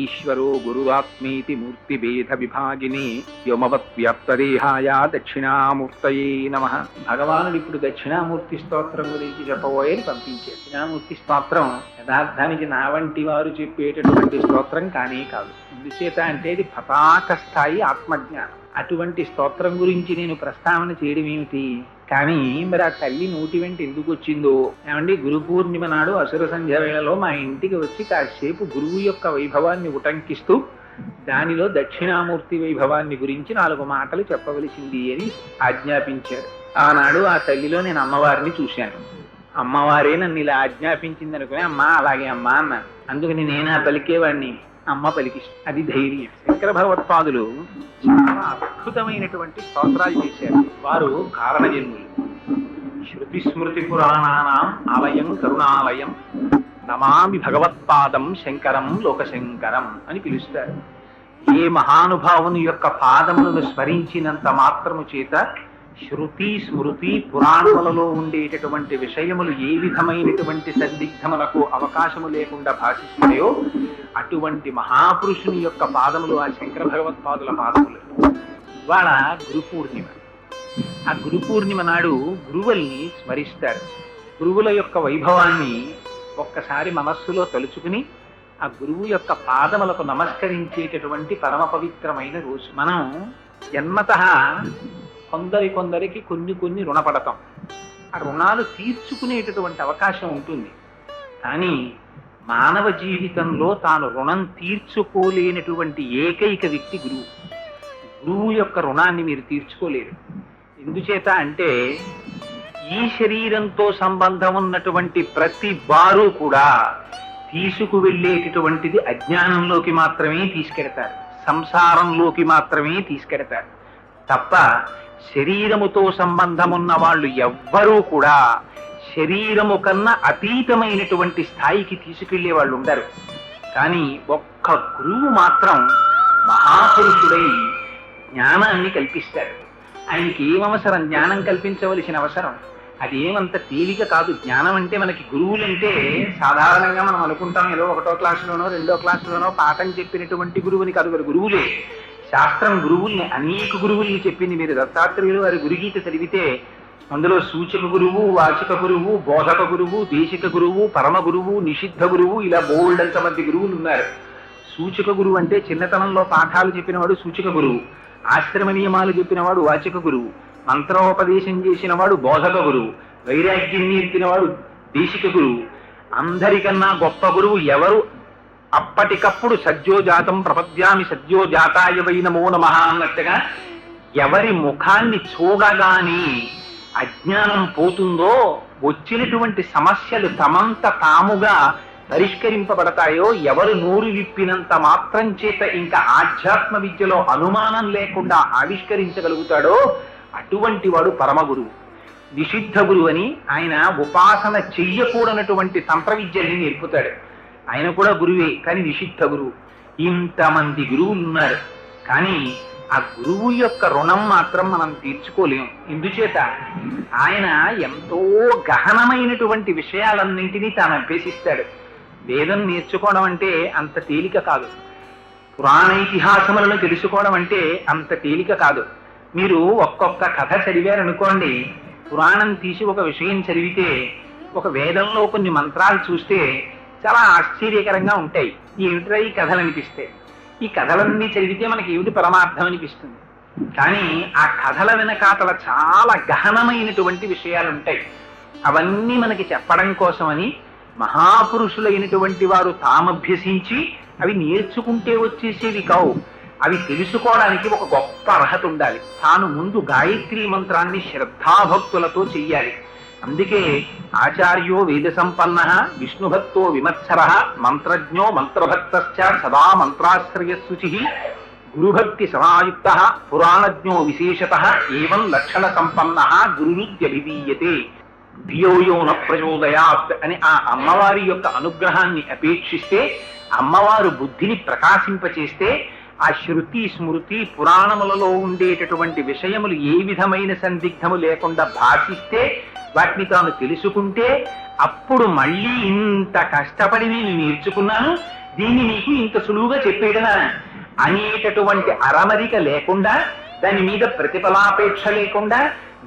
ఈశ్వరో గురురాత్మేతి మూర్తిభేద విభాగిని వ్యోమవత్ వ్యాప్తదేహాయ దక్షిణామూర్తయే నమః. భగవానుడు ఇప్పుడు దక్షిణామూర్తి స్తోత్రం గురించి చెప్పబోయని పంపించారు. దక్షిణామూర్తి స్తోత్రం యథార్థానికి నా వంటి వారు చెప్పేటటువంటి స్తోత్రం కానే కాదు. ఎందుచేత అంటే ఇది పతాక స్థాయి ఆత్మజ్ఞానం. అటువంటి స్తోత్రం గురించి నేను ప్రస్తావన చేయడం ఏమిటి? కానీ మరి ఆ తల్లి నోటి వెంట ఎందుకు వచ్చిందో ఏమండి, గురు పూర్ణిమ నాడు అసుర సంధ్య వేళలో మా ఇంటికి వచ్చి కాసేపు గురువు యొక్క వైభవాన్ని ఉటంకిస్తూ దానిలో దక్షిణామూర్తి వైభవాన్ని గురించి 4 మాటలు చెప్పవలసింది అని ఆజ్ఞాపించారు. ఆనాడు ఆ తల్లిలో నేను అమ్మవారిని చూశాను. అమ్మవారే నన్ను ఇలా ఆజ్ఞాపించింది అనుకుని అమ్మా అలాగే అమ్మా అన్నాను. అందుకని నేను ఆ పలికేవాడిని, అమ్మ పలికిస్తుంది. అది ధైర్యం. శంకర భగవత్పాదులు చాలా అద్భుతమైనటువంటి స్తోత్రాలు చేశారు. వారు కారణజన్ములు. శృతి స్మృతి పురాణానాం ఆలయం కరుణాలయం నమామి భగవత్పాదం శంకరం లోకశంకరం అని పిలుస్తారు. ఏ మహానుభావుని యొక్క పాదములను స్మరించినంత మాత్రము చేత శృతి స్మృతి పురాణములలో ఉండేటటువంటి విషయములు ఏ విధమైనటువంటి సందిగ్ధములకు అవకాశము లేకుండా భాషిస్తాయో అటువంటి మహాపురుషుని యొక్క పాదములు ఆ శంకర భగవత్పాదుల పాదములు. ఇవాళ గురు పూర్ణిమ. ఆ గురు పూర్ణిమ నాడు గురువుల్ని స్మరిస్తారు. గురువుల యొక్క వైభవాన్ని ఒక్కసారి మనస్సులో తలుచుకుని ఆ గురువు యొక్క పాదములకు నమస్కరించేటటువంటి పరమ పవిత్రమైన రోజు. మనం జన్మతః కొందరికి కొన్ని రుణపడతాం. ఆ రుణాలు తీర్చుకునేటటువంటి అవకాశం ఉంటుంది. కానీ మానవ జీవితంలో తాను రుణం తీర్చుకోలేనటువంటి ఏకైక వ్యక్తి గురువు. గురువు యొక్క రుణాన్ని మీరు తీర్చుకోలేరు. ఎందుచేత అంటే ఈ శరీరంతో సంబంధం ఉన్నటువంటి ప్రతి వారు కూడా తీసుకువెళ్ళేటటువంటిది అజ్ఞానంలోకి మాత్రమే తీసుకెడతారు, సంసారంలోకి మాత్రమే తీసుకెడతారు తప్ప శరీరముతో సంబంధమున్న వాళ్ళు ఎవ్వరూ కూడా శరీరము కన్నా అతీతమైనటువంటి స్థాయికి తీసుకెళ్లే వాళ్ళు ఉండరు. కానీ ఒక్క గురువు మాత్రం మహాపురుషుడై జ్ఞానాన్ని కల్పిస్తాడు. ఆయనకి ఏమవసరం? జ్ఞానం కల్పించవలసిన అవసరం అది ఏమంత తేలిక కాదు. జ్ఞానం అంటే మనకి గురువులంటే సాధారణంగా మనం అనుకుంటాం ఏదో 1వ క్లాసులోనో 2వ క్లాసులోనో పాఠం చెప్పినటువంటి గురువుని కాదు. గురువులే శాస్త్రం గురువుల్ని అనేక గురువుల్ని చెప్పింది. మీరు దత్తాత్రేయులు వారి గురుగీత చదివితే అందులో సూచక గురువు, వాచక గురువు, బోధక గురువు, దేశిక గురువు, పరమ గురువు, నిషిద్ధ గురువు, ఇలా బోల్డంత మంది గురువులు ఉన్నారు. సూచక గురువు అంటే చిన్నతనంలో పాఠాలు చెప్పినవాడు సూచక గురువు, ఆశ్రమ నియమాలు చెప్పినవాడు వాచక గురువు, మంత్రోపదేశం చేసినవాడు బోధక గురువు, వైరాగ్యం నేర్పినవాడు దేశిక గురువు. అందరికన్నా గొప్ప గురువు ఎవరు? అప్పటికప్పుడు సద్యోజాతం ప్రపద్యామి సద్యోజాతాయ వై నమో నమః అన్నట్టుగా ఎవరి ముఖాన్ని చూడగానే అజ్ఞానం పోతుందో, వచ్చినటువంటి సమస్యలు తమంత తాముగా పరిష్కరింపబడతాయో, ఎవరు నోరు విప్పినంత మాత్రం చేత ఇంకా ఆధ్యాత్మ విద్యలో అనుమానం లేకుండా ఆవిష్కరించగలుగుతాడో అటువంటి వాడు పరమ గురువు. నిషిద్ధ గురువు అని ఆయన ఉపాసన చెయ్యకూడనటువంటి తంత్ర విద్యల్ని నేర్పుతాడు. ఆయన కూడా గురువే, కానీ నిషిద్ధ గురువు. ఇంతమంది గురువులు ఉన్నారు, కానీ ఆ గురువు యొక్క రుణం మాత్రం మనం తీర్చుకోలేము. ఎందుచేత ఆయన ఎంతో గహనమైనటువంటి విషయాలన్నింటినీ తాను అభ్యసిస్తాడు. వేదం నేర్చుకోవడం అంటే అంత తేలిక కాదు. పురాణ ఇతిహాసములను తెలుసుకోవడం అంటే అంత తేలిక కాదు. మీరు ఒక్కొక్క కథ చదివారనుకోండి, పురాణం తీసి ఒక విషయం చదివితే, ఒక వేదంలో కొన్ని మంత్రాలు చూస్తే చాలా ఆశ్చర్యకరంగా ఉంటాయి. ఏమిట్రా ఈ కథలు అనిపిస్తాయి. ఈ కథలన్నీ చదివితే మనకి ఏమిటి పరమార్థం అనిపిస్తుంది. కానీ ఆ కథల వెనకాతల చాలా గహనమైనటువంటి విషయాలు ఉంటాయి. అవన్నీ మనకి చెప్పడం కోసమని మహాపురుషులైనటువంటి వారు తామభ్యసించి అవి నేర్చుకుంటే వచ్చేసేవి కావు. అవి తెలుసుకోవడానికి ఒక గొప్ప అర్హత ఉండాలి. తాను ముందు గాయత్రీ మంత్రాన్ని శ్రద్ధాభక్తులతో చెయ్యాలి. అందుకే ఆచార్యో వేద సంపన్న విష్ణుభక్తో విమత్సర మంత్రజ్ఞో మంత్రభక్తశ్చ సదా మంత్రాశ్రయశుచి గురుభక్తి సమాయుక్త పురాణజ్ఞో విశేషతః ఏవం లక్షణ సంపన్న గురురుద్యభిధీయతే ధియోయోన ప్రచోదయాత్ అని ఆ అమ్మవారి యొక్క అనుగ్రహాన్ని అపేక్షిస్తే, అమ్మవారు బుద్ధిని ప్రకాశింపచేస్తే, ఆ శృతి స్మృతి పురాణములలో ఉండేటటువంటి విషయములు ఏ విధమైన సందిగ్ధము లేకుండా భాషిస్తే, వాటిని తాను తెలుసుకుంటే, అప్పుడు మళ్ళీ ఇంత కష్టపడి నేను నేర్చుకున్నాను, దీన్ని నీకు ఇంత సులువుగా చెప్పేయడనా అనేటటువంటి అరమరిక లేకుండా, దాని మీద ప్రతిఫలాపేక్ష లేకుండా,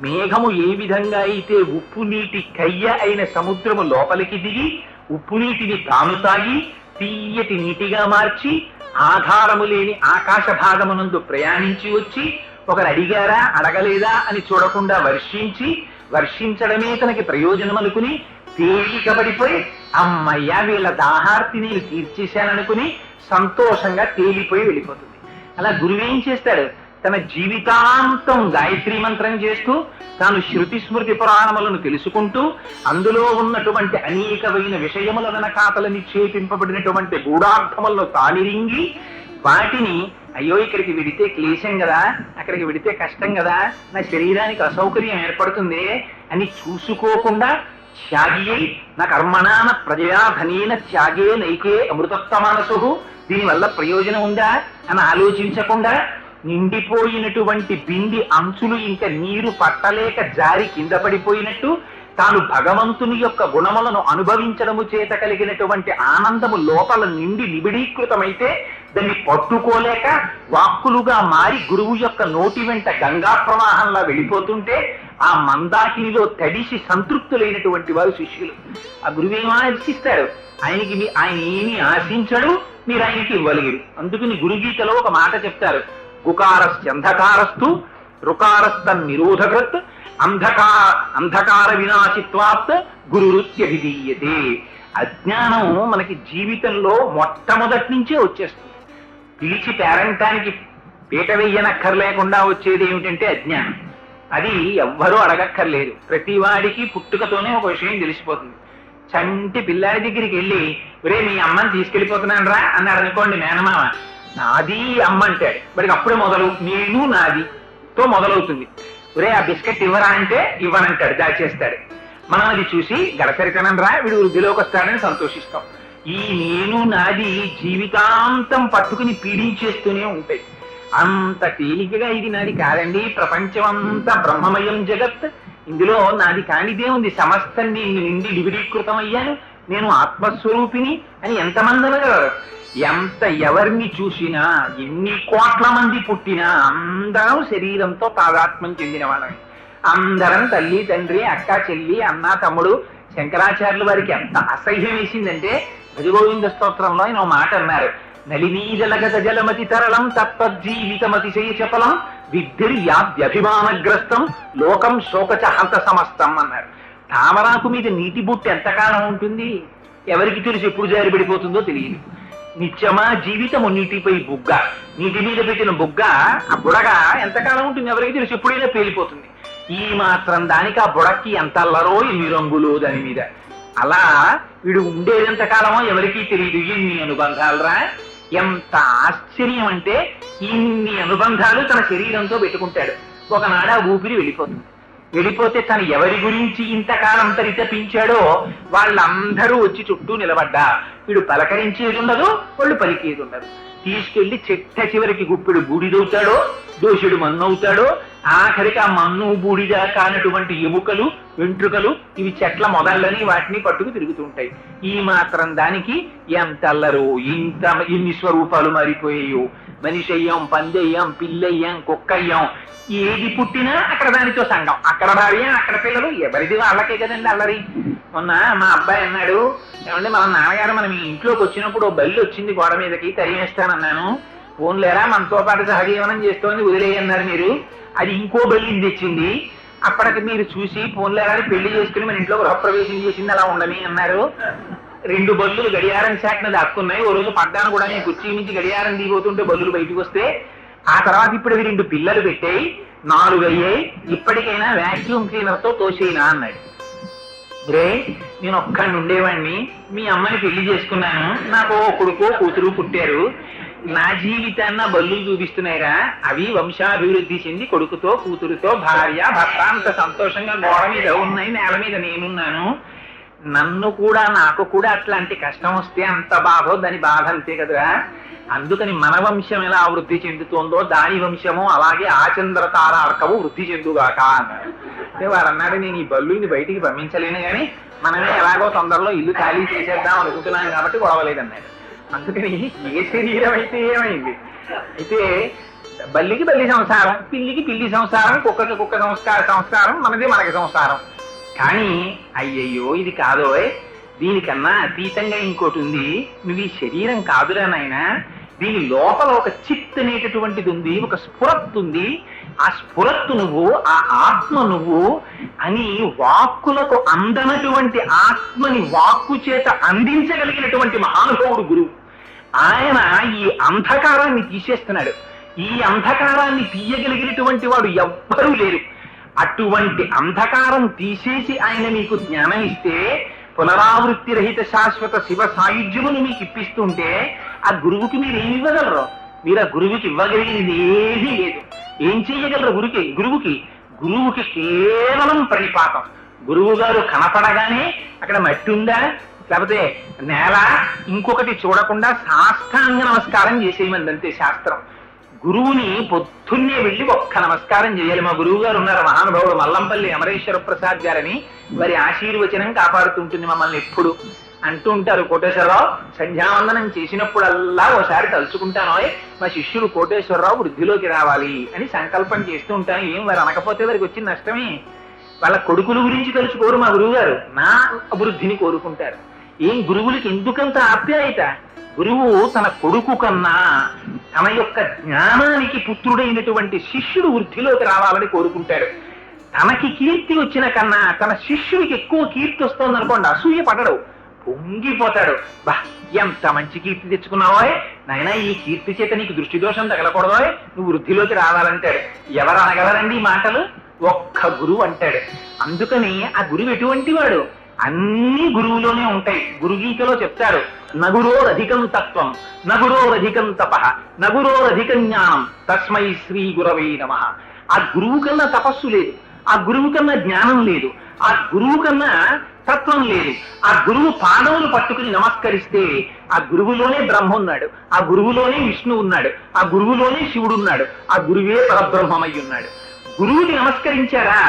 మేఘము ఏ విధంగా అయితే ఉప్పు నీటి కయ్య అయిన సముద్రము లోపలికి దిగి ఉప్పు నీటిని తాను తాగి తీయటి నీటిగా మార్చి ఆధారము లేని ఆకాశ భాగమునందు ప్రయాణించి వచ్చి ఒకరు అడిగారా అడగలేదా అని చూడకుండా వర్షించడమే తనకి ప్రయోజనం అనుకుని తేలికబడిపోయి అమ్మయ్య వీళ్ళ దాహార్తి నేను తీర్చేశాననుకుని సంతోషంగా తేలిపోయి వెళ్ళిపోతుంది. అలా గురువేం చేస్తాడు, తన జీవితాంతం గాయత్రీ మంత్రం చేస్తూ తాను శృతి స్మృతి పురాణములను తెలుసుకుంటూ అందులో ఉన్నటువంటి అనేకమైన విషయముల వెనకాతల నిక్షేపింపబడినటువంటి గూఢార్థములను తానిరింగి వాటిని అయ్యో ఇక్కడికి విడితే క్లేశం కదా, అక్కడికి విడితే కష్టం కదా, నా శరీరానికి అసౌకర్యం ఏర్పడుతుంది అని చూసుకోకుండా త్యాగి నా కర్మణాన ప్రజయా ధనేన త్యాగే నైకే అమృతత్వ మనసు, దీనివల్ల ప్రయోజనం ఉందా అని ఆలోచించకుండా నిండిపోయినటువంటి బింది అంచులు ఇంకా నీరు పట్టలేక జారి కింద పడిపోయినట్టు తాను భగవంతుని యొక్క గుణములను అనుభవించడము చేత కలిగినటువంటి ఆనందము లోపల నిండి నిబిడీకృతమైతే దాన్ని పట్టుకోలేక వాక్కులుగా మారి గురువు యొక్క నోటి వెంట గంగా ప్రవాహంలా వెళ్ళిపోతుంటే ఆ మందాకినిలో తడిసి సంతృప్తులైనటువంటి వారు శిష్యులు. ఆ గురువేమో ఆశిస్తాడు, ఆయన ఏమీ ఆశించడు, మీరు ఆయనకి ఇవ్వలేరు. అందుకని గురుగీతలో ఒక మాట చెప్తారు, గుకారస్యంధకారస్తు రుకారస్తన్ నిరోధకృత్ అంధకార వినాశిత్వాత్ గురురుత్యభిధీయతే. అజ్ఞానం మనకి జీవితంలో మొట్టమొదటి నుంచే వచ్చేస్తుంది. పిలిచి పేరంటానికి పీట వెయ్యనక్కర్లేకుండా వచ్చేది ఏమిటంటే అజ్ఞానం. అది ఎవ్వరూ అడగక్కర్లేదు, ప్రతి వాడికి పుట్టుకతోనే ఒక విషయం తెలిసిపోతుంది. చంటి పిల్లాడి దగ్గరికి వెళ్ళి ఒరే మీ అమ్మని తీసుకెళ్ళిపోతున్నాను రా అన్నాడు అనుకోండి మేనమామ, నాది అమ్మ అంటాడు. వాడికి అప్పుడే మొదలు నేను నాదితో మొదలవుతుంది. ఒరే ఆ బిస్కెట్ ఇవ్వరా అంటే ఇవ్వనంటాడు, దాచేస్తాడు. మనం అది చూసి గడసరితనం రా వీడు వృద్ధిలోకి వస్తాడని సంతోషిస్తాం. ఈ నేను నాది జీవితాంతం పట్టుకుని పీడించేస్తూనే ఉంటాయి. అంత తేలికగా ఇది నాది కాదండి, ప్రపంచం అంతా బ్రహ్మమయం జగత్, ఇందులో నాది కానిదే ఉంది, సమస్తం నిండి వివిడీకృతం అయ్యాను, నేను ఆత్మస్వరూపిణి అని ఎంతమంది అనగలరు? ఎవరిని చూసినా ఎన్ని కోట్ల మంది పుట్టినా అందరం శరీరంతో తాదాత్మ్యం చెందిన వాళ్ళని. అందరం తల్లి తండ్రి అక్క చెల్లి అన్న తమ్ముడు. శంకరాచార్యుల వారికి ఎంత అసహ్యం వేసిందంటే భజగోవింద స్తోత్రంలో ఆయన మాట అన్నారు, నలినీజలగత జలమతి తరళం తత్వజ్జీవితమతిశయ చపలం విద్ధిర్యాద్యభిమానగ్రస్తం లోకం శోకచ హంత సమస్తం అన్నారు. తామరాకు మీద నీటి బుట్టు ఎంతకాలం ఉంటుంది? ఎవరికి తెలుసు ఎప్పుడు జారిపడిపోతుందో తెలియదు. నిత్యమా జీవితము నీటిపై బుగ్గ, నీటి మీద పెట్టిన బుగ్గ ఆ బుడగ ఎంతకాలం ఉంటుంది ఎవరికి తెలుసు, ఎప్పుడైనా పేలిపోతుంది. ఈ మాత్రం దానికి ఆ బుడక్కి ఎంత అల్లరో ఎన్ని రంగులు దాని మీద. అలా వీడు ఉండేదెంతకాలమో ఎవరికీ తెలియదు. ఎన్ని అనుబంధాలురా, ఎంత ఆశ్చర్యం అంటే ఇన్ని అనుబంధాలు తన శరీరంతో పెట్టుకుంటాడు. ఒకనాడు ఆ ఊపిరి వెళ్ళిపోతుంది. వెళ్ళిపోతే తను ఎవరి గురించి ఇంతకాలం పరితపించాడో వాళ్ళందరూ వచ్చి చుట్టూ నిలబడ్డా వీడు పలకరించేది ఉండదు, వాళ్ళు పలికేది ఉండదు. తీసుకెళ్లి చెట్ట చివరికి గుప్పెడు బూడిదవుతాడో, దోషుడు మన్నవుతాడో, ఆఖరికి ఆ మన్ను బూడిద కానటువంటి ఎముకలు వెంట్రుకలు ఇవి చెట్ల మొదళ్ళని వాటిని పట్టుకు తిరుగుతూ ఉంటాయి. ఈ మాత్రం దానికి ఎంత అల్లరు, ఇన్ని స్వరూపాలు మారిపోయాయో. మనిషి అయ్యాం, పందెయ్యాం, పిల్లయ్యాం, కుక్కయ్యాం, ఏది పుట్టినా అక్కడ దానితో సంఘం, అక్కడ భార్య అక్కడ పిల్లలు, ఎవరిది వాళ్ళకే కదండి అల్లరి. మొన్న మా అబ్బాయి అన్నాడు, ఏమంటే మన నాన్నగారు మనం ఇంట్లోకి వచ్చినప్పుడు ఓ బల్లి వచ్చింది గోడ మీదకి, తరిమేస్తానన్నాను. ఫోన్లేరా మనతో పాటు సహజీవనం చేస్తోంది వదిలేయన్నారు మీరు, అది ఇంకో బల్లిని తెచ్చింది, అప్పటికి మీరు చూసి ఫోన్లేరా పెళ్లి చేసుకుని మన ఇంట్లో గృహప్రవేశం చేసింది, అలా ఉండని అన్నారు. 2 బల్లులు గడియారం శాఖన దాక్కున్నాయి. ఓ రోజు పడ్డాను కూడా నేను కుర్చీ నుంచి గడియారం దిగిపోతుంటే బల్లులు బయటకు వస్తే, ఆ తర్వాత ఇప్పుడు 2 పిల్లలు పెట్టాయి, 4 అయ్యాయి, ఇప్పటికైనా వాక్యూమ్ క్లీనర్ తో తోసేయినా అన్నాడు. రే నేను ఒక్కడిని ఉండేవాడిని, మీ అమ్మని పెళ్లి చేసుకున్నాను, నాకు ఓ కొడుకు కూతురు పుట్టారు, నా జీవితాన్న బల్లులు చూపిస్తున్నాయిరా, అవి వంశాభివృద్ధి చెంది కొడుకుతో కూతురుతో భార్య భర్త అంత సంతోషంగా గోడ మీద ఉన్నాయి, నేల మీద నేనున్నాను. నాకు కూడా అట్లాంటి కష్టం వస్తే అంత బాధో దాని బాధ అంతే కదరా. అందుకని మన వంశం ఎలా వృద్ధి చెందుతోందో దాని వంశము అలాగే ఆచంద్ర తారార్కము వృద్ధి చెందుగాక అన్నాడు. అంటే వారు అన్నాడు, నేను ఈ బల్లుని బయటికి పంపించలేను కానీ మనమే ఎలాగో తొందరలో ఇల్లు ఖాళీ చేసేద్దాం అనుకుంటున్నాను కాబట్టి గొడవలేదన్నాడు. అందుకని ఏ శరీరం అయితే ఏమైంది, అయితే బల్లికి బల్లి సంసారం, పిల్లికి పిల్లి సంసారం, కుక్కకి కుక్క సంస్కారం, మనకి సంసారం. కానీ అయ్యయ్యో ఇది కాదోయ్, దీనికన్నా అతీతంగా ఇంకోటి ఉంది. నువ్వు ఈ శరీరం కాదురా నాయనా, దీని లోపల ఒక చిత్ అనేటటువంటిది ఉంది, ఒక స్ఫురత్తు ఉంది. ఆ స్ఫురత్తు నువ్వు, ఆ ఆత్మ నువ్వు అని వాక్కులకు అందనటువంటి ఆత్మని వాక్కు చేత అందించగలిగినటువంటి మహానుభావుడు గురువు. ఆయన ఈ అంధకారాన్ని తీసేస్తున్నాడు. ఈ అంధకారాన్ని తీయగలిగినటువంటి వాడు ఎవ్వరూ లేరు. అటువంటి అంధకారం తీసేసి ఆయన మీకు జ్ఞానం ఇస్తే, పునరావృత్తి రహిత శాశ్వత శివ సాయుధ్యమును మీకు ఇప్పిస్తుంటే, ఆ గురువుకి మీరు ఏమి ఇవ్వగలరు? మీరు ఆ గురువుకి ఇవ్వగలిగినది ఏదీ లేదు. ఏం చెయ్యగలరు గురువుకి కేవలం ప్రణిపాతం. గురువు గారు కనపడగానే అక్కడ మట్టి ఉందా, లేకపోతే నేల, ఇంకొకటి చూడకుండా సాష్టాంగ నమస్కారం చేసేయమందంతే శాస్త్రం. గురువుని పొద్దున్నే వెళ్ళి ఒక్క నమస్కారం చేయాలి. మా గురువు గారు ఉన్నారు, మహానుభావుడు మల్లంపల్లి అమరేశ్వర ప్రసాద్ గారని. వారి ఆశీర్వచనం కాపాడుతుంటుంది మమ్మల్ని ఎప్పుడు. అంటూ ఉంటారు, కోటేశ్వరరావు సంధ్యావందనం చేసినప్పుడల్లా ఓసారి తలుచుకుంటానో మా శిష్యుడు కోటేశ్వరరావు వృద్ధిలోకి రావాలి అని సంకల్పం చేస్తూ ఉంటాను. ఏం వారు అనకపోతే వారికి వచ్చిన నష్టమే. వాళ్ళ కొడుకుల గురించి తలుచుకోరు మా గురువు గారు, నా అభివృద్ధిని కోరుకుంటారు. ఏం గురువులకి ఎందుకంత ఆప్యాయత? గురువు తన కొడుకు కన్నా తన యొక్క జ్ఞానానికి పుత్రుడైనటువంటి శిష్యుడు వృద్ధిలోకి రావాలని కోరుకుంటాడు. తనకి కీర్తి వచ్చిన కన్నా తన శిష్యుడికి ఎక్కువ కీర్తి వస్తుంది అనుకోండి, అసూయ పడడు, పొంగిపోతాడు. బా ఎంత మంచి కీర్తి తెచ్చుకున్నావో నాయనా, ఈ కీర్తి చేత నీకు దృష్టి దోషం తగలకూడదో, నువ్వు వృద్ధిలోకి రావాలంటాడు. ఎవరు అనగలరండి ఈ మాటలు? ఒక్క గురువు అంటాడు. అందుకని ఆ గురువు ఎటువంటి వాడు? అన్ని గురువులోనే ఉంటాయి. గురుగీతలో చెప్తారు, నగురోరధికం తత్వం, నగురోరధికం తప, నగురోరధికం జ్ఞానం, తస్మై శ్రీ గురవే నమః. ఆ గురువు కన్నా తపస్సు లేదు, ఆ గురువు కన్నా జ్ఞానం లేదు, ఆ గురువు కన్నా తత్వం లేదు. ఆ గురువు పాదములు పట్టుకుని నమస్కరిస్తే ఆ గురువులోనే బ్రహ్మ ఉన్నాడు, ఆ గురువులోనే విష్ణు ఉన్నాడు, ఆ గురువులోనే శివుడు ఉన్నాడు, ఆ గురువే పరబ్రహ్మమై ఉన్నాడు. గురువుకి నమస్కరించారా,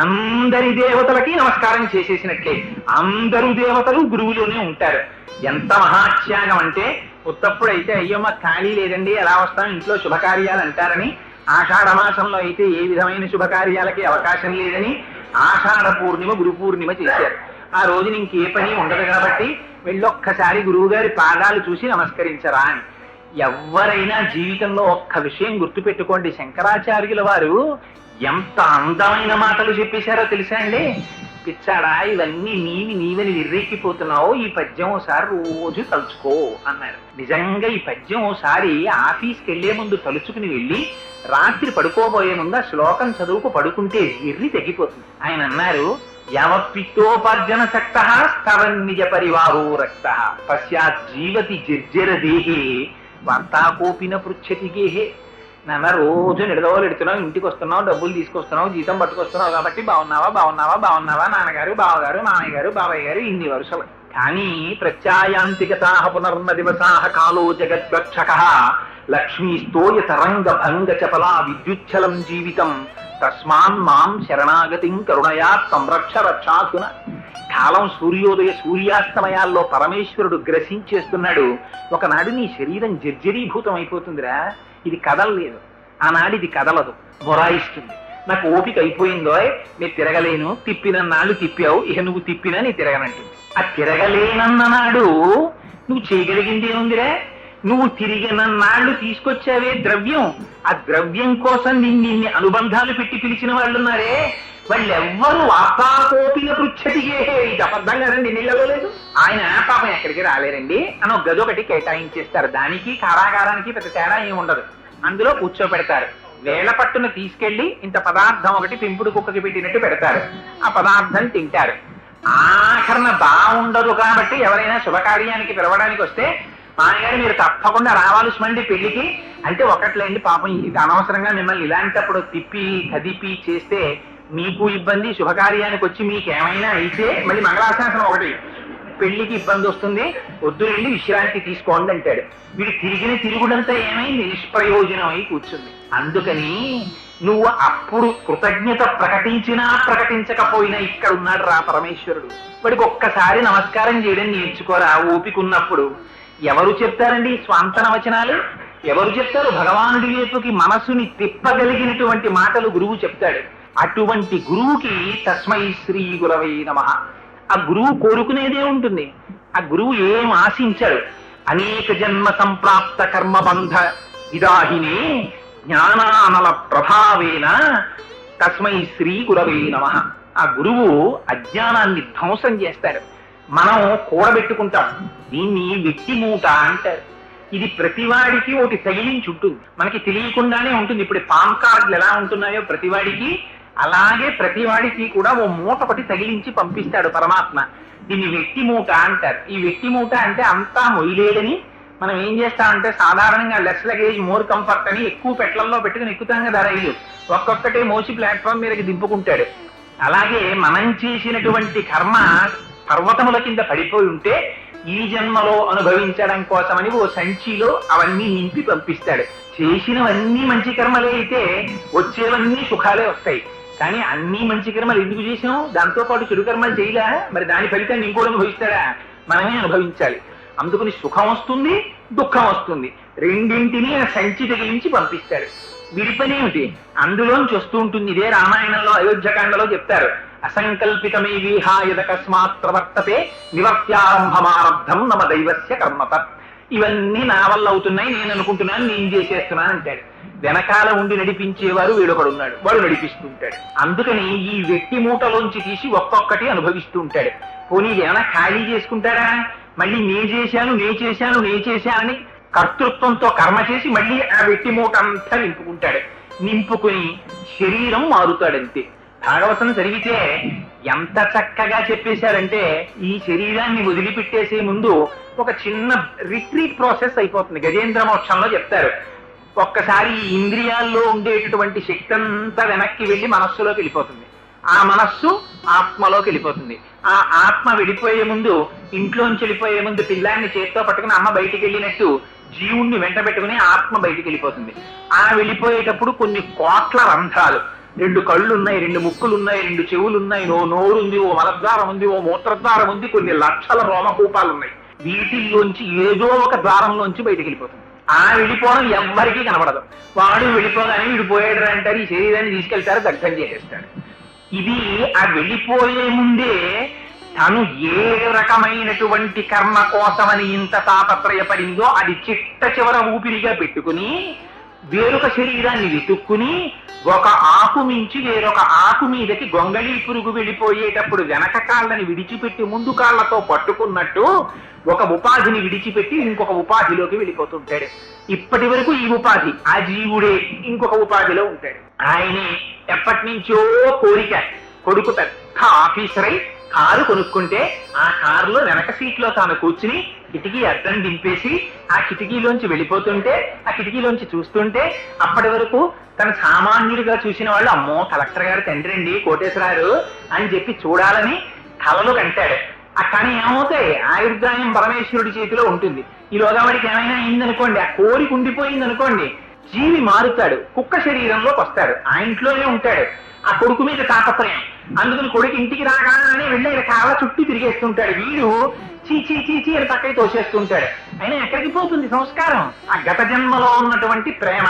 అందరి దేవతలకి నమస్కారం చేసేసినట్లే. అందరూ దేవతలు గురువులోనే ఉంటారు. ఎంత మహాత్యాగం అంటే, ఉత్తప్పుడైతే అయ్యో మాకు ఖాళీ లేదండి, ఎలా వస్తాం, ఇంట్లో శుభకార్యాలు అంటారని, ఆషాఢ మాసంలో అయితే ఏ విధమైన శుభకార్యాలకి అవకాశం లేదని ఆషాఢ పూర్ణిమ గురు పూర్ణిమ చేశారు. ఆ రోజున ఇంకే పని ఉండదు కాబట్టి వెళ్ళొక్కసారి గురువు గారి పాదాలు చూసి నమస్కరించరా అని. ఎవరైనా జీవితంలో ఒక్క విషయం గుర్తుపెట్టుకోండి, శంకరాచార్యుల వారు ఎంత అందమైన మాటలు చెప్పేశారో తెలుసా అండి? పిచ్చాడా, ఇవన్నీ నీవని విర్రెక్కిపోతున్నావు, ఈ పద్యం ఓసారి రోజు తలుచుకో అన్నారు. నిజంగా ఈ పద్యం ఓసారి ఆఫీస్కి వెళ్లే ముందు తలుచుకుని వెళ్ళి రాత్రి పడుకోబోయే ముందు ఆ శ్లోకం చదువుకు పడుకుంటే విర్రి తగ్గిపోతుంది. ఆయన అన్నారు, యావత్పిత్తోపార్జన శక్త స్తవన్నిజ పరివారో రక్త పశ్చాత్ జీవతి జర్జర దేహే వార్తాకోపిన పృచ్చతి గేహే. నాన్న రోజు నిడదవలెడుతున్నావు, ఇంటికి వస్తున్నావు, డబ్బులు తీసుకొస్తున్నావు, జీతం పట్టుకొస్తున్నావు కాబట్టి బాగున్నావా నాన్నగారు, బావగారు, మామయ్య గారు, బాబాయ్ గారు, ఇన్ని వరుసలు. కానీ ప్రత్యాయాంతికతా పునర్న దివసాహ కాలో జగద్వక్షక లక్ష్మీస్తోయ తరంగ భంగ చపలా విద్యుచ్చలం జీవితం తస్మాన్ మాం శరణాగతిం కరుణయా సంరక్ష రక్షాసున. కాలం సూర్యోదయ సూర్యాస్తమయాల్లో పరమేశ్వరుడు గ్రసించేస్తున్నాడు. ఒకనాడు నీ శరీరం జర్జరీభూతం అయిపోతుందిరా, ఇది కదలలేదు, ఆనాడు ఇది కదలదు, మొరాయిస్తుంది. నాకు ఓపిక అయిపోయిందో, నేను తిరగలేను, తిప్పినన్నాళ్ళు తిప్పావు, ఇక నువ్వు తిప్పినా నీ తిరగనంటుంది. ఆ తిరగలేనన్ననాడు నువ్వు చేయగలిగింది ఏముందిరా? నువ్వు తిరిగినన్నాళ్ళు తీసుకొచ్చావే ద్రవ్యం, ఆ ద్రవ్యం కోసం నిన్ని అనుబంధాలు పెట్టి పిలిచిన వాళ్ళు ఉన్నారే, వాళ్ళెవ్వరూ వార్తాకోపిన పృచ్చతిగే. ఇది అబద్ధం కదండి, నిలవలేదు. ఆయన పాపం ఎక్కడికి రాలేరండి అని ఒక గది ఒకటి కేటాయించేస్తారు. దానికి కారాగారానికి పెద్ద తేడా ఏమి ఉండదు. అందులో కూర్చోబెడతారు. వేళ పట్టును తీసుకెళ్లి ఇంత పదార్థం ఒకటి పెంపుడు కుక్కకి పెట్టినట్టు పెడతారు. ఆ పదార్థం తింటారు. ఆఖరణ బాగుండదు కాబట్టి ఎవరైనా శుభకార్యానికి పిలవడానికి వస్తే, మామగారు మీరు తప్పకుండా రావాలి స్మండి పెళ్లికి అంటే, ఒకట్లేండి పాపం ఇది అనవసరంగా మిమ్మల్ని ఇలాంటప్పుడు తిప్పి కదిపి చేస్తే మీకు ఇబ్బంది, శుభకార్యానికి వచ్చి మీకేమైనా అయితే మళ్ళీ మంగళాశాసనం ఒకటి, పెళ్లికి ఇబ్బంది వస్తుంది, వద్దు వెళ్ళి విశ్రాంతి తీసుకోండి అంటాడు. వీడు తిరిగిన తిరుగుడంతా ఏమైంది? నిష్ప్రయోజనం అయి కూర్చుంది. అందుకని నువ్వు అప్పుడు కృతజ్ఞత ప్రకటించినా ప్రకటించకపోయినా ఇక్కడ ఉన్నాడు రా పరమేశ్వరుడు. వాడికి ఒక్కసారి నమస్కారం చేయడం నేర్చుకోరా ఓపిక ఉన్నప్పుడు. ఎవరు చెప్తారండి స్వాంతన వచనాలు? ఎవరు చెప్తారు? భగవానుడి వైపుకి మనసుని తిప్పగలిగినటువంటి మాటలు గురువు చెప్తాడు. అటువంటి గురువుకి తస్మై శ్రీ గురవై నమః. ఆ గురువు కోరుకునేదే ఉంటుంది. ఆ గురువు ఏం ఆశించాడు? అనేక జన్మ సంప్రాప్త కర్మబంధ విదాహినే జ్ఞానానల ప్రభావేన తస్మై శ్రీ గురవే నమః. ఆ గురువు అజ్ఞానాన్ని ధ్వంసం చేస్తాడు. మనం కూడబెట్టుకుంటాం. దీన్ని వెట్టి మూట అంటారు. ఇది ప్రతివాడికి ఒకటి తగిలించి ఉంటుంది, మనకి తెలియకుండానే ఉంటుంది. ఇప్పుడు పాన్ కార్డులు ఎలా ఉంటున్నాయో ప్రతివాడికి, అలాగే ప్రతివాడికి కూడా ఓ మూట ఒకటి తగిలించి పంపిస్తాడు పరమాత్మ. దీన్ని వెట్టి మూట అంటారు. ఈ వెట్టి మూట అంటే అంతా మొయ్యలేదని మనం ఏం చేస్తామంటే సాధారణంగా లెస్ లగేజ్ మోర్ కంఫర్ట్ అని ఎక్కువ పెట్లల్లో పెట్టుకుని ఎక్కుతాం కదా రైలు. ఒక్కొక్కటే మోసి ప్లాట్ఫామ్ మీదకి దింపుకుంటాడు. అలాగే మనం చేసినటువంటి కర్మ పర్వతముల కింద పడిపోయి ఉంటే ఈ జన్మలో అనుభవించడం కోసమని ఓ సంచిలో అవన్నీ నింపి పంపిస్తాడు. చేసినవన్నీ మంచి కర్మలే అయితే వచ్చేవన్నీ సుఖాలే వస్తాయి. కానీ అన్ని మంచి కర్మలు ఎందుకు చేసాం? దాంతో పాటు చెడు కర్మలు చేయలే, మరి దాని ఫలితాన్ని ఇంకోటి అనుభవిస్తాడా? మనమే అనుభవించాలి. అందుకని సుఖం వస్తుంది, దుఃఖం వస్తుంది, రెండింటినీ సంచి తగిలించి పంపిస్తాడు. విడిపనేమిటి? అందులోంచి వస్తూ ఉంటుంది. ఇదే రామాయణంలో అయోధ్యకాండలో చెప్తారు. అసంకల్పితమే విహాయదకస్మాత్ ప్రవర్తతే నివర్త్యారంభమారబ్ధం నమ దైవస్య కర్మత. ఇవన్నీ నా వల్ల అవుతున్నాయి, నేను అనుకుంటున్నాను, నేను చేసేస్తున్నాను అంటాడు. వెనకాల ఉండి నడిపించేవారు వీడొకడున్నాడు, వాడు నడిపిస్తుంటాడు. అందుకని ఈ వెట్టి మూటలోంచి తీసి ఒక్కొక్కటి అనుభవిస్తూ ఉంటాడు. పోనీ ఏమైనా ఖాళీ చేసుకుంటాడా? మళ్ళీ నే చేశానని కర్తృత్వంతో కర్మ చేసి మళ్ళీ ఆ వెట్టి మూట అంతా నింపుకుంటాడు. నింపుకుని శరీరం మారుతాడంతే. భాగవతం చదివితే ఎంత చక్కగా చెప్పేశారంటే ఈ శరీరాన్ని వదిలిపెట్టేసే ముందు ఒక చిన్న రిట్రీట్ ప్రాసెస్ అయిపోతుంది. గజేంద్ర మోక్షంలో చెప్తారు. ఒక్కసారి ఈ ఇంద్రియాల్లో ఉండేటటువంటి శక్తి అంతా వెనక్కి వెళ్ళి మనస్సులోకి వెళ్ళిపోతుంది. ఆ మనస్సు ఆత్మలోకి వెళ్ళిపోతుంది. ఆ ఆత్మ వెళ్ళిపోయే ముందు, ఇంట్లోంచి వెళ్ళిపోయే ముందు పిల్లాన్ని చేత్తో పట్టుకుని అమ్మ బయటికి వెళ్ళినట్టు జీవుణ్ణి వెంట పెట్టుకుని ఆత్మ బయటికి వెళ్ళిపోతుంది. ఆ వెళ్ళిపోయేటప్పుడు కొన్ని కోట్ల రంధ్రాలు, 2 కళ్ళు ఉన్నాయి, 2 ముక్కులు ఉన్నాయి, 2 చెవులు ఉన్నాయి, ఓ నోరుంది, ఓ మలద్వారం ఉంది, ఓ మూత్రద్వారం ఉంది, కొన్ని లక్షల రోమకూపాలు ఉన్నాయి. వీటిల్లోంచి ఏదో ఒక ద్వారంలోంచి బయటికి వెళ్ళిపోతుంది. ఆ వెళ్ళిపోవడం ఎవ్వరికీ కనబడదు. వాడు వెళ్ళిపోగానే వీడిపోయాడు అంటారు. ఈ శరీరాన్ని తీసుకెళ్తారు, దగ్ధం చేసేస్తాడు. ఇది ఆ వెళ్ళిపోయే ముందే తను ఏ రకమైనటువంటి కర్మ కోసమని ఇంత తాపత్రయపడిందో అది చిట్ట చివర ఊపిరిగా పెట్టుకుని వేరొక శరీరాన్ని వెతుక్కుని ఒక ఆకు మించి వేరొక ఆకు మీదకి గొంగళీ పురుగు వెళ్ళిపోయేటప్పుడు వెనక కాళ్ళని విడిచిపెట్టి ముందు కాళ్లతో పట్టుకున్నట్టు ఒక ఉపాధిని విడిచిపెట్టి ఇంకొక ఉపాధిలోకి వెళ్ళిపోతుంటాడు. ఇప్పటి వరకు ఈ ఉపాధి, ఆ జీవుడే ఇంకొక ఉపాధిలో ఉంటాడు. ఆయనే ఎప్పటి నుంచో కోరిక, కొడుకు పెద్ద ఆఫీసరై కారు కొనుక్కుంటే ఆ కారులో వెనక సీట్లో తాను కూర్చుని కిటికీ అద్దం దింపేసి ఆ కిటికీలోంచి వెళ్ళిపోతుంటే, ఆ కిటికీలోంచి చూస్తుంటే అప్పటి వరకు తను సామాన్యుడిగా చూసిన వాళ్ళు అమ్మో కలెక్టర్ గారు తండ్రి అండి కోటేశ్వరారు అని చెప్పి చూడాలని కలలు కంటాడు. కానీ ఏమవుతాయి? ఆయుర్దాయం పరమేశ్వరుడి చేతిలో ఉంటుంది. ఈలోగా వాడికి ఏమైనా అయిందనుకోండి, ఆ కోరిక ఉండిపోయింది అనుకోండి, జీవి మారుతాడు, కుక్క శరీరంలోకి వస్తాడు, ఆ ఇంట్లోనే ఉంటాడు. ఆ కొడుకు మీద తాపత్రయం, అందుకని కొడుకు ఇంటికి రాగానే వెళ్ళి కాళ్ళ చుట్టూ తిరిగేస్తుంటాడు. వీడు చీచీ చీచీ అని పక్కకి తోసేస్తుంటాడు. అయినా ఎక్కడికి పోతుంది సంస్కారం? ఆ గత జన్మలో ఉన్నటువంటి ప్రేమ.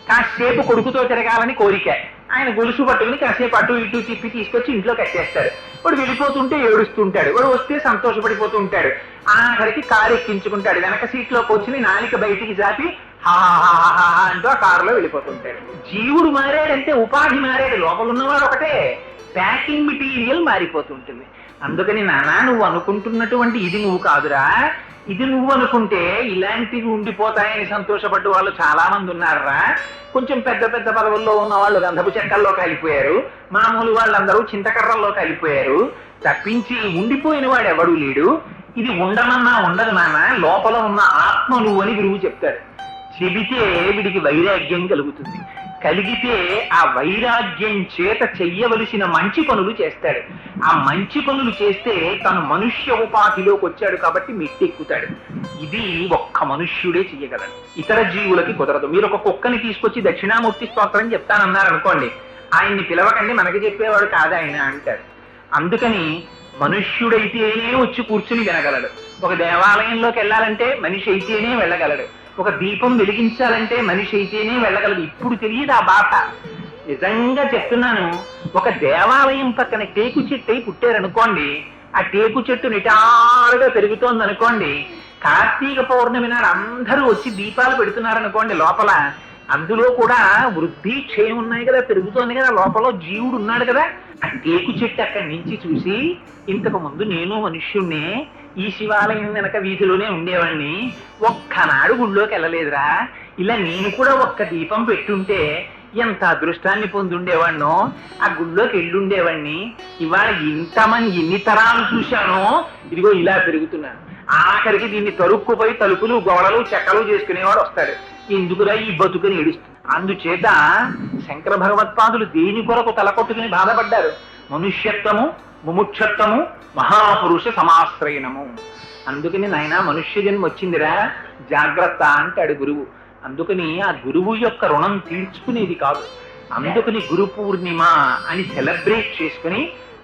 కాసేపు కొడుకుతో తిరగాలని కోరిక, ఆయన గొలుసు పట్టుకుని కాసేపు అటు ఇటు తిప్పి తీసుకొచ్చి ఇంట్లో కట్టేస్తాడు. వాడు వెళ్ళిపోతుంటే ఏడుస్తుంటాడు, వాడు వస్తే సంతోషపడిపోతూ ఉంటాడు. ఆఖరికి కారు ఎక్కించుకుంటాడు, వెనక సీట్లో కూర్చుని నాలిక బయటికి జాపి హాహాహా అంటూ ఆ కారులో వెళ్ళిపోతుంటాడు. జీవుడు మారాడంటే ఉపాధి మారాడు, లోపల ఉన్నవాడు ఒకటే, ప్యాకింగ్ మెటీరియల్ మారిపోతుంటుంది. అందుకని నానా నువ్వు అనుకుంటున్నటువంటి ఇది నువ్వు కాదురా, ఇది నువ్వు అనుకుంటే ఇలాంటివి ఉండిపోతాయని సంతోషపడ్డ వాళ్ళు చాలా మంది ఉన్నారా. కొంచెం పెద్ద పెద్ద పదవుల్లో ఉన్న వాళ్ళు గంధపు చెక్కల్లో కలిపోయారు, మామూలు వాళ్ళందరూ చింతకర్రల్లో కలిపోయారు. తప్పించి ఉండిపోయిన వాడు ఎవడూ లేడు. ఇది ఉండమన్నా ఉండదు నాన్న, లోపల ఉన్న ఆత్మ నువ్వు అని గురువు చెప్తాడు. చెబితే వీడికి వైరాగ్యం కలుగుతుంది. కలిగితే ఆ వైరాగ్యం చేత చెయ్యవలసిన మంచి పనులు చేస్తాడు. ఆ మంచి పనులు చేస్తే తను మనుష్య ఉపాధిలోకి వచ్చాడు కాబట్టి మెట్టెక్కుతాడు. ఇది ఒక్క మనుష్యుడే చెయ్యగలడు, ఇతర జీవులకి కుదరదు. మీరు ఒక కుక్కని తీసుకొచ్చి దక్షిణామూర్తి స్తోత్రం చెప్తానన్నారనుకోండి, ఆయన్ని పిలవకండి మనకి చెప్పేవాడు కాదు ఆయన అంటాడు. అందుకని మనుష్యుడైతేనే వచ్చి కూర్చుని వినగలడు. ఒక దేవాలయంలోకి వెళ్ళాలంటే మనిషి అయితేనే వెళ్ళగలడు, ఒక దీపం వెలిగించాలంటే మనిషి అయితేనే వెళ్ళగలడు. ఇప్పుడు తెలియదు ఆ బాధ. నిజంగా చెప్తున్నాను, ఒక దేవాలయం పక్కన టేకు చెట్టు అయి పుట్టారనుకోండి, ఆ టేకు చెట్టు నిటారుగా పెరుగుతోంది అనుకోండి, కార్తీక పౌర్ణమి నాడు అందరూ వచ్చి దీపాలు పెడుతున్నారనుకోండి లోపల, అందులో కూడా వృద్ధి క్షయం ఉన్నాయి కదా, పెరుగుతోంది కదా, లోపల జీవుడు ఉన్నాడు కదా. ఆ టేకు చెట్టు అక్కడి నుంచి చూసి, ఇంతకు ముందు నేను మనుష్యుణ్ణే, ఈ శివాలయం వెనక వీధిలోనే ఉండేవాణ్ణి, ఒక్కనాడు గుళ్ళోకి వెళ్ళలేదురా, ఇలా నేను కూడా ఒక్క దీపం పెట్టుంటే ఎంత అదృష్టాన్ని పొందుండేవాణ్ణో, ఆ గుళ్ళోకి వెళ్ళుండేవాణ్ణి, ఇవాళ ఇంతమంది ఎన్ని తరాలు చూశానో, ఇదిగో ఇలా పెరుగుతున్నాను. ఆఖరికి దీన్ని తరుక్కుపోయి తలుపులు గోడలు చెక్కలు చేసుకునేవాడు వస్తాడు, ఎందుకురా ఈ బతుకుని ఏడుస్తుంది. అందుచేత శంకర భగవత్పాదులు దేని కొరకు తలకొట్టుకుని బాధపడ్డారు? మనుష్యత్వము, ముముక్షత్వము, మహాపురుష సమాశ్రయణము. అందుకని నాయన మనుష్య జన్మ వచ్చిందిరా, జాగ్రత్త అంటాడు గురువు. అందుకని ఆ గురువు యొక్క రుణం తీర్చుకునేది కాదు. అందుకని గురు పూర్ణిమ అని సెలబ్రేట్ చేసుకుని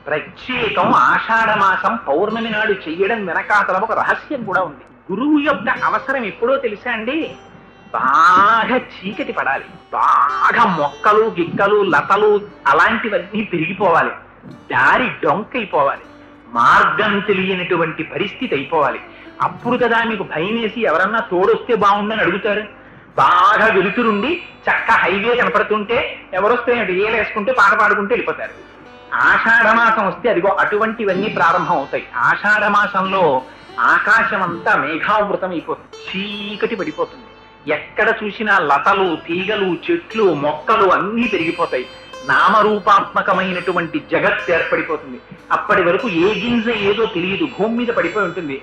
ప్రత్యేకం ఆషాఢ మాసం పౌర్ణమి నాడు చెయ్యడం వెనకాతల ఒక రహస్యం కూడా ఉంది. గురువు యొక్క అవసరం ఎప్పుడో తెలుసా అండి? బాగా చీకటి పడాలి, బాగా మొక్కలు గిక్కలు లతలు అలాంటివన్నీ పెరిగిపోవాలి, దారి డొంకైపోవాలి, మార్గం తెలియనటువంటి పరిస్థితి అయిపోవాలి. అప్పుడు కదా మీకు భయం వేసి ఎవరన్నా తోడొస్తే బాగుండని అడుగుతారు. బాగా వెలుతురుండి చక్క హైవే కనపడుతుంటే ఎవరొస్తే ఏలేసుకుంటే పాట పాడుకుంటే వెళ్ళిపోతారు. ఆషాఢ మాసం వస్తే అదిగో అటువంటివన్నీ ప్రారంభం అవుతాయి. ఆషాఢ మాసంలో ఆకాశం అంతా మేఘావృతం అయిపోతుంది, చీకటి పడిపోతుంది. ఎక్కడ చూసినా లతలు తీగలు చెట్లు మొక్కలు అన్నీ పెరిగిపోతాయి, నామరూపాత్మకమైనటువంటి జగత్ ఏర్పడిపోతుంది. అప్పటి వరకు ఏ గింజ ఏదో తెలియదు, భూమి మీద పడిపోయి ఉంటుంది.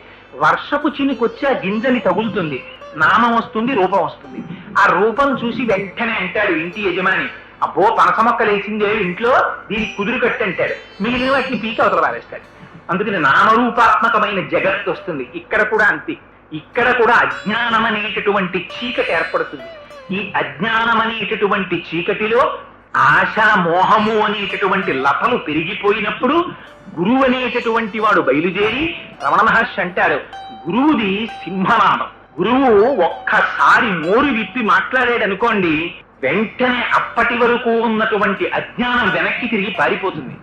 వర్షపు చినుకొచ్చి ఆ గింజని తగులుతుంది, నామం వస్తుంది, రూపం వస్తుంది. ఆ రూపం చూసి వెంటనే అంటాడు ఇంటి యజమాని, అబ్బో పనస మొక్క లేచిందే ఇంట్లో, దీనికి కుదురు కట్టి అంటాడు. మిగిలిన వాటిని పీక అవతల పారేస్తాడు. అందుకని నామరూపాత్మకమైన జగత్తు వస్తుంది. ఇక్కడ కూడా అంతే, ఇక్కడ కూడా అజ్ఞానం అనేటటువంటి చీకటి ఏర్పడుతుంది. ఈ అజ్ఞానం అనేటటువంటి చీకటిలో ఆశ మోహము అనేటటువంటి లతలు పెరిగిపోయినప్పుడు గురువు అనేటటువంటి వాడు బయలుదేరి, రమణ మహర్షి అంటాడు, గురువుది సింహనాదం. గురువు ఒక్కసారి నోరు విప్పి మాట్లాడాడు అనుకోండి, వెంటనే అప్పటి వరకు ఉన్నటువంటి అజ్ఞానం వెనక్కి తిరిగి పారిపోతుంది.